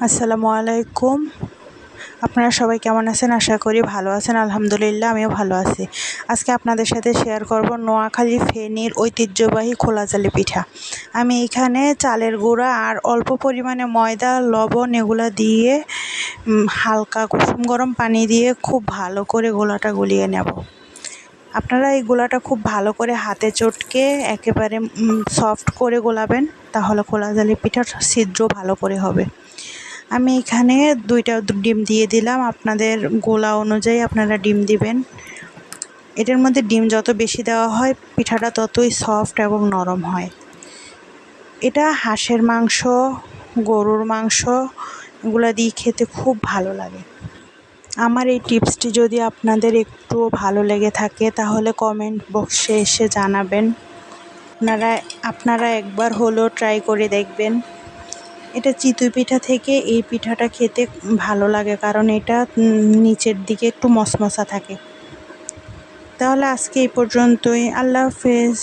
আসসালামু আলাইকুম। আপনারা সবাই কেমন আছেন? আশা করি ভালো আছেন। আলহামদুলিল্লাহ আমিও ভালো আছি। আজকে আপনাদের সাথে শেয়ার করব নোয়াখালী ফেনীর ঐতিহ্যবাহী খোলাজালি পিঠা। আমি এখানে চালের গুঁড়া আর অল্প পরিমাণে ময়দা, লবণ এগুলা দিয়ে হালকা কুসুম গরম পানি দিয়ে খুব ভালো করে গোলাটা গুলিয়ে নেব। আপনারা এই গোলাটা খুব ভালো করে হাতে চটকে একেবারে সফট করে গোলাবেন, তাহলে খোলাজালি পিঠার ছিদ্র ভালো করে হবে। আমি এখানে 2টা ডিম দিয়ে দিলাম। আপনাদের গোলা অনুযায়ী আপনারা ডিম দিবেন। এটার মধ্যে ডিম যত বেশি দেওয়া হয় পিঠাটা ততই সফট এবং নরম হয়। এটা হাঁসের মাংস, গরুর মাংস এগুলো দিয়ে খেতে খুব ভালো লাগে। আমার এই টিপসটি যদি আপনাদের একটু ভালো লেগে থাকে তাহলে কমেন্ট বক্সে এসে জানাবেন। আপনারা একবার হলেও ট্রাই করে দেখবেন। এটা চিতই পিঠা থেকে এই পিঠাটা খেতে ভালো লাগে, কারণ এটা নিচের দিকে একটু মশমশা থাকে। তাহলে আজকে এই পর্যন্তই। আল্লাহ হাফেজ।